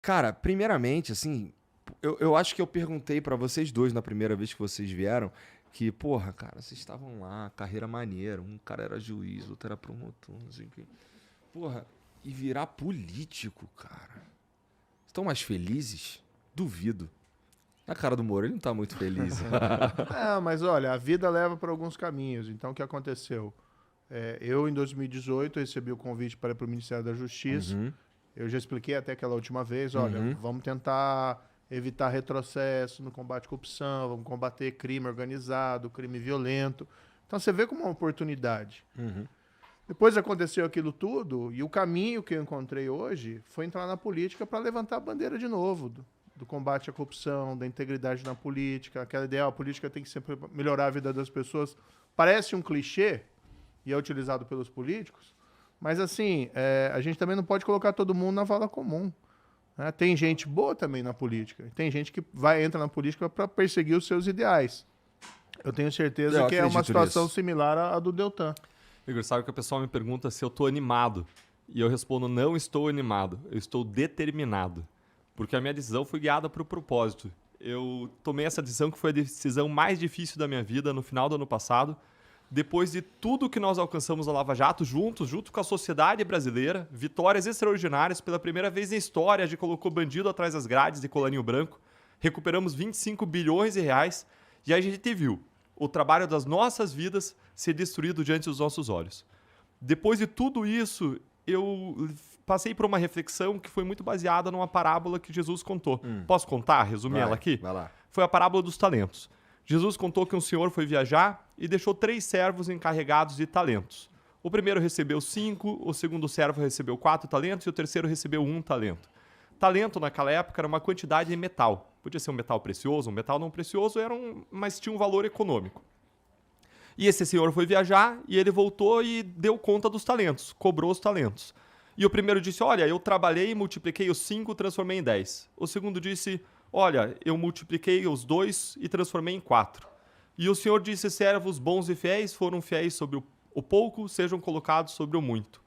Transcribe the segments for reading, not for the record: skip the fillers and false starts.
Cara, primeiramente, assim, eu acho que eu perguntei pra vocês dois na primeira vez que vocês vieram que, porra, cara, vocês estavam lá, carreira maneira, um cara era juiz, outro era promotor, não sei o quê. Porra, e virar político, cara. Estão mais felizes? Duvido. Na cara do Moro, ele não tá muito feliz. Mas olha, a vida leva para alguns caminhos. Então, o que aconteceu? Eu, em 2018, recebi o convite para ir para o Ministério da Justiça. Uhum. Eu já expliquei até aquela última vez, olha, vamos tentar evitar retrocesso no combate à corrupção, vamos combater crime organizado, crime violento. Então, você vê como uma oportunidade. Uhum. Depois aconteceu aquilo tudo, e o caminho que eu encontrei hoje foi entrar na política para levantar a bandeira de novo do combate à corrupção, da integridade na política, aquela ideia, a política tem que sempre melhorar a vida das pessoas. Parece um clichê, e é utilizado pelos políticos, mas assim, a gente também não pode colocar todo mundo na vala comum. Né? Tem gente boa também na política, tem gente que entra na política para perseguir os seus ideais. Eu tenho certeza que é uma situação similar à do Deltan. Igor, sabe que o pessoal me pergunta se eu estou animado. E eu respondo, não estou animado, eu estou determinado. Porque a minha decisão foi guiada para o propósito. Eu tomei essa decisão que foi a decisão mais difícil da minha vida no final do ano passado. Depois de tudo que nós alcançamos na Lava Jato, junto com a sociedade brasileira, vitórias extraordinárias, pela primeira vez na história, a gente colocou bandido atrás das grades de colarinho branco, recuperamos 25 bilhões de reais, e aí a gente viu o trabalho das nossas vidas ser destruído diante dos nossos olhos. Depois de tudo isso, eu passei por uma reflexão que foi muito baseada numa parábola que Jesus contou. Posso contar, resumir ela aqui? Vai lá. Foi a parábola dos talentos. Jesus contou que um senhor foi viajar e deixou 3 servos encarregados de talentos. O primeiro recebeu 5, o segundo servo recebeu 4 talentos e o terceiro recebeu 1 talento. Talento, naquela época, era uma quantidade de metal. Podia ser um metal precioso, um metal não precioso, mas tinha um valor econômico. E esse senhor foi viajar e ele voltou e deu conta dos talentos, cobrou os talentos. E o primeiro disse, olha, eu trabalhei e multipliquei os 5, transformei em 10. O segundo disse, olha, eu multipliquei os 2 e transformei em 4. E o senhor disse, servos bons e fiéis foram fiéis sobre o pouco, sejam colocados sobre o muito.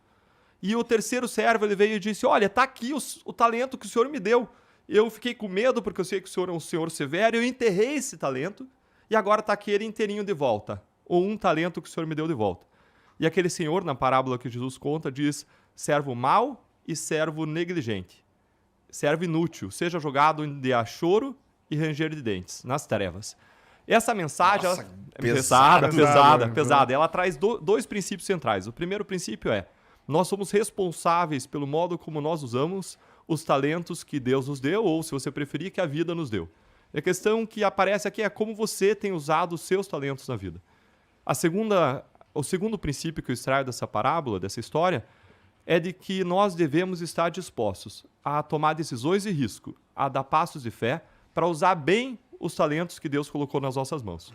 E o terceiro servo, ele veio e disse, olha, está aqui o talento que o senhor me deu. Eu fiquei com medo porque eu sei que o senhor é um senhor severo, eu enterrei esse talento e agora está aqui ele inteirinho de volta. Ou 1 talento que o senhor me deu de volta. E aquele senhor, na parábola que Jesus conta, diz, servo mau e servo negligente. Servo inútil, seja jogado de choro e ranger de dentes, nas trevas. Essa mensagem é pesada. Ela traz 2 princípios centrais. O primeiro princípio é, nós somos responsáveis pelo modo como nós usamos os talentos que Deus nos deu, ou, se você preferir, que a vida nos deu. E a questão que aparece aqui é como você tem usado os seus talentos na vida. O segundo princípio que eu extraio dessa parábola, dessa história, é de que nós devemos estar dispostos a tomar decisões de risco, a dar passos de fé, para usar bem os talentos que Deus colocou nas nossas mãos.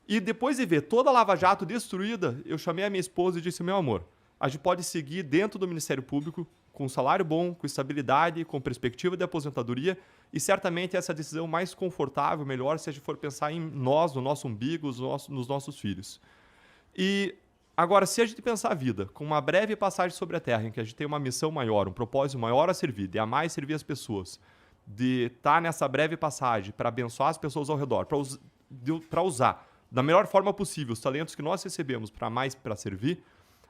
E depois de ver toda a Lava Jato destruída, eu chamei a minha esposa e disse, meu amor, a gente pode seguir dentro do Ministério Público, com um salário bom, com estabilidade, com perspectiva de aposentadoria, e certamente essa decisão mais confortável, melhor, se a gente for pensar em nós, no nosso umbigo, nos nossos filhos. E agora, se a gente pensar a vida com uma breve passagem sobre a Terra, em que a gente tem uma missão maior, um propósito maior a servir, de amar e servir as pessoas, de estar nessa breve passagem para abençoar as pessoas ao redor, para usar da melhor forma possível os talentos que nós recebemos para amar e para servir,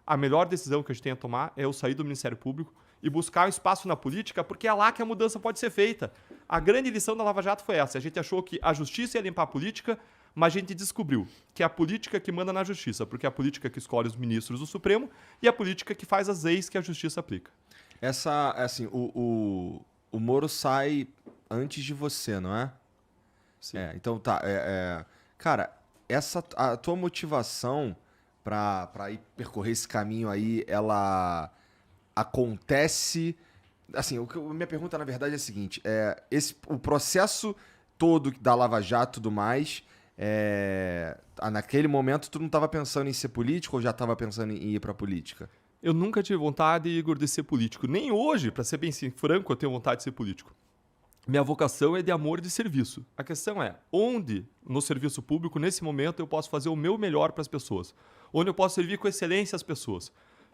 a melhor decisão que a gente tem a tomar é eu sair do Ministério Público e buscar um espaço na política, porque é lá que a mudança pode ser feita. A grande lição da Lava Jato foi essa. A gente achou que a justiça ia limpar a política, mas a gente descobriu que é a política que manda na justiça, porque é a política que escolhe os ministros do Supremo e a política que faz as leis que a justiça aplica. O Moro sai antes de você, não é? Sim. Então tá. Cara, a tua motivação para ir percorrer esse caminho aí, ela acontece... Assim, minha pergunta, na verdade, é a seguinte. O processo todo da Lava Jato e tudo mais, naquele momento, tu não estava pensando em ser político ou já estava pensando em ir para política? Eu nunca tive vontade, Igor, de ser político. Nem hoje, para ser bem franco, eu tenho vontade de ser político. Minha vocação é de amor e de serviço. A questão é, onde no serviço público, nesse momento, eu posso fazer o meu melhor para as pessoas? Onde eu posso servir com excelência as pessoas?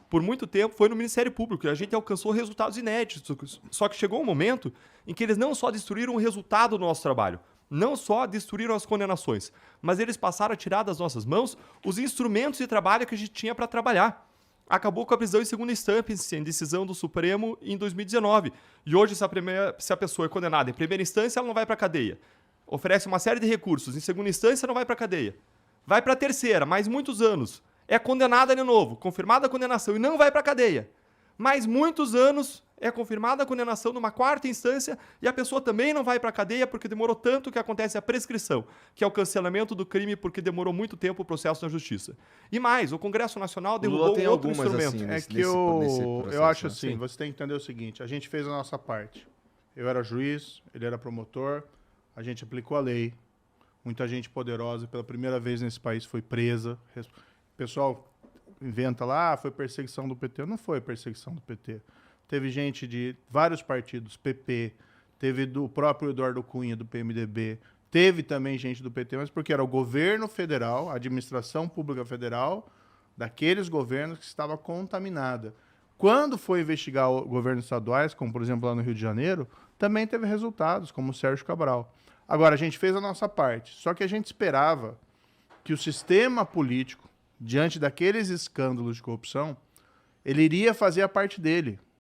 por muito tempo foi no Ministério Público e a gente alcançou resultados inéditos. Só que chegou um momento em que eles não só destruíram o resultado do nosso trabalho, não só destruíram as condenações, mas eles passaram a tirar das nossas mãos os instrumentos de trabalho que a gente tinha para trabalhar. Acabou com a prisão em segunda instância, em decisão do Supremo em 2019. E hoje, se a pessoa é condenada em primeira instância, ela não vai para a cadeia. Oferece uma série de recursos. Em segunda instância, não vai para a cadeia. Vai para a terceira, mais muitos anos. É condenada de novo, confirmada a condenação e não vai para a cadeia. Mais muitos anos, é confirmada a condenação numa quarta instância e a pessoa também não vai para a cadeia porque demorou tanto que acontece a prescrição, que é o cancelamento do crime porque demorou muito tempo o processo na justiça. E mais, o Congresso Nacional derrubou tem um outro algumas, instrumento. assim, É nesse- que nesse eu processo, acho né? assim, Sim. você tem que entender o seguinte, a gente fez a nossa parte. Eu era juiz, ele era promotor, a gente aplicou a lei. Muita gente poderosa, pela primeira vez nesse país, foi presa. O pessoal inventa lá, foi perseguição do PT. Não foi perseguição do PT. Teve gente de vários partidos, PP, teve do próprio Eduardo Cunha, do PMDB, teve também gente do PT, mas porque era o governo federal, a administração pública federal, daqueles governos que estava contaminada. Quando foi investigar governos estaduais, como por exemplo lá no Rio de Janeiro, também teve resultados, como o Sérgio Cabral. Agora, a gente fez a nossa parte, só que a gente esperava que o sistema político, diante daqueles escândalos de corrupção, ele iria fazer a parte dele.